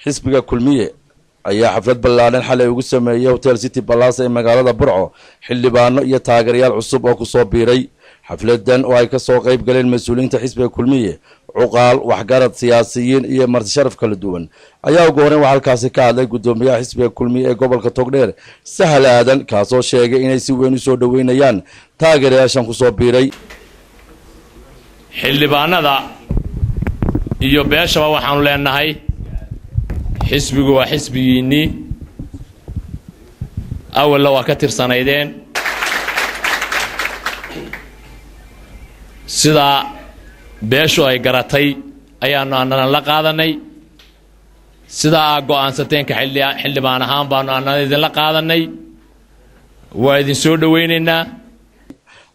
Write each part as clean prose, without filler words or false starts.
xisbiga kulmiye ayaa xaflad ballaaran xalay ugu sameeyay Hotel City Palace ee magaalada Burco xildhibaano iyo taageerayaal cusub oo ku soo biiray xafladan oo ay ka soo qayb galeen mas'uuliyiinta xisbiga kulmiye cuqaal waxgarad siyaasiyiin iyo marti sharaf kala duwan ayaa ugu horreyn halkaasi ka hadlay gudoomiyaha xisbiga kulmiye ee gobolka Togdheer Sahal Aadan kaasoo sheegay inay si weyn u soo dhaweynayaan taageerayaashan ku soo biiray xildhibaanada iyo beeshaba waxaanu leenahay xisbigu waa xisbigiinii awalna waa ka tirsanaydeen sida beeshu ay garatay ayaanu annana la qaadanay sida go'aansateen ka xildhibaan ahaan baanu annana idin la qaadanay waa idin soo dhaweynaynaa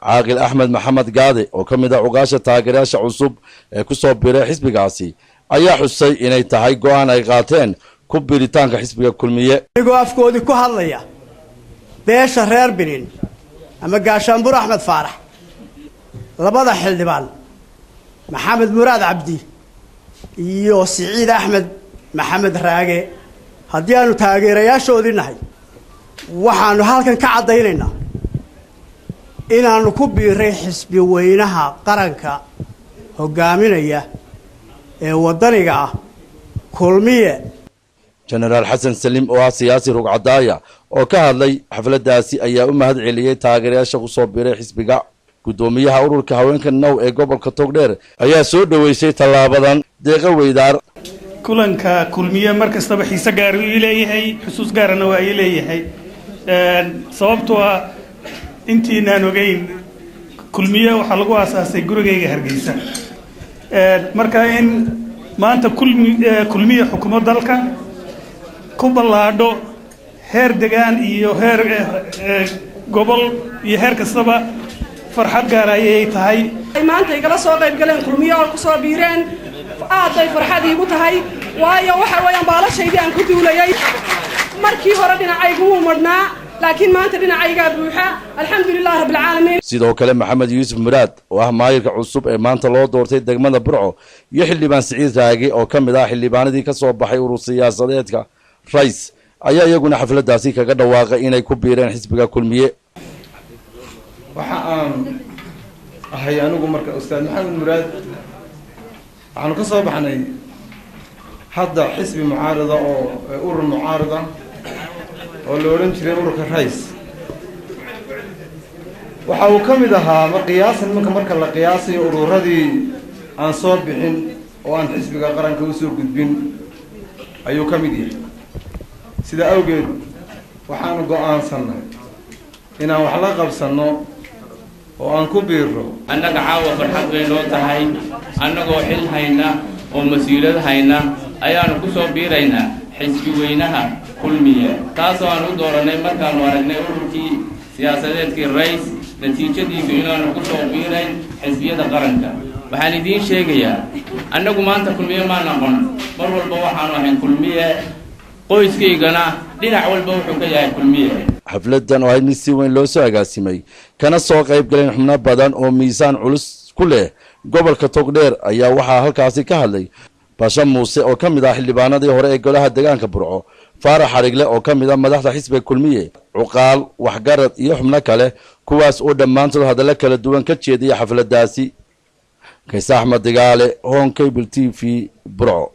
caaqil Axmed Maxamed Gaade oo kamid ah ugaasha taageerayaasha cusub ee ku soo biiray xisbigaasi ayaa xusay inay tahay go'aan ay qaateen ku biiritaanka xisbiga kulmiye anigu afkoodii ku hadlaya beesha reer Benin ama Gaashaanbur Axmed Faarax labada xildhibaan Maxamed Muraad Cabdi iyo Siciid Axmed Maxamed Raage haddii aanu taageerayaashoodii nahay waxaanu halkan ka cadaynaynaa inaanu ku biiray xisbi weynaha qaranka hogaaminaya ee wadaniga ah kulmiye General Xasan Salim oo siyaasi rugcadaaya oo ka hadlay xafladaasi ayaa u mahad celiyay taageerayaasha ku soo biiray xisbiga gudoomiyaha ururka haweenka Now ee gobolka Togdheer ayaa soo dhaweysay talaabadan deeqa weydaar kulanka kulmiye markastaba xiisa gaar u leeyahay xusuus gaarna waa ay leeyahay sababtoo ah intiinaan ogeyn kulmiye waxa lagu aasaasay gurigayga Hargeysa marka in maanta kulmiye xukuumadda dalka ku ballaadho heer degaan iyo heer gobol iyo heer kastaba farxad gaar ayay tahay maanta igala soo qayb galeen kulmiye oo ku soo biireen aad ay farxad iigu tahay waayo waxa weeyaan baalashaydii aan ku duulayay markii hore dhinacaygu wuu madhnaa laakiin maanta dhinacayga buuxa alxamdulillaah rabbil caalamiin sidoo kale Maxamed Yuusuf Muraad oo ah maayirka cusub ee maanta loo doortay degmada Burco iyo xildhibaan Siciid Raage oo kamid ah xildhibaanadii ka soo baxay urur siyaasadeedka Rais ayaa iyaguna xafladaasi kaga dhawaaqay inay ku biireen xisbiga kulmiye waxa aan ahay anigu marka ustaad Maxamed Muraad waxaan ka soo baxnay hadda xisbi mucaarada oo urur mucaarada oo la oran jiray ururka Rais waxa uu kamid ahaa maqyaasan marka la qiyaasay ururadii aan soo bixin oo aan xisbiga qaranka u soo gudbin ayuu kamid yahay sida awgeed waxaan go'aansanay inaan wax la qabsano oo aan ku biiro annaga caawa farxad weyn oo tahay annagoo xil hayna oo mas'uuliyad hayna ayaanu ku soo biiraynaa xisbi weynaha kulmiye taasoo aan u dooranay markaanu aragnay ururkii siyaasadeedkii Rais natiijadiisu inaanu ku soo biirayn xisbiyada qaranka waxaan idiin sheegayaa annagu maanta kulmiye ma noqon mar walba waxaanu ahayn kulmiye qoyskaygana dhinac walba wuxuu ka yahay kulmiye xafladan oo ay si weyn loo soo agaasimay kana soo qayb galeen xubno badan oo miisaan culus ku leh gobolka Togdheer ayaa waxa halkaasi ka hadlay Basha Muuse oo kamid ah xildhibaanadii hore ee golaha deegaanka Burco Faarax Xarigle oo kamid ah madaxda xisbiga kulmiye cuqaal waxgarad iyo xubno kale kuwaas oo dhamaantood hadallo kala duwan ka jeediyay xafladaasi Kays Axmed Digaale Hon Cable TV Burco.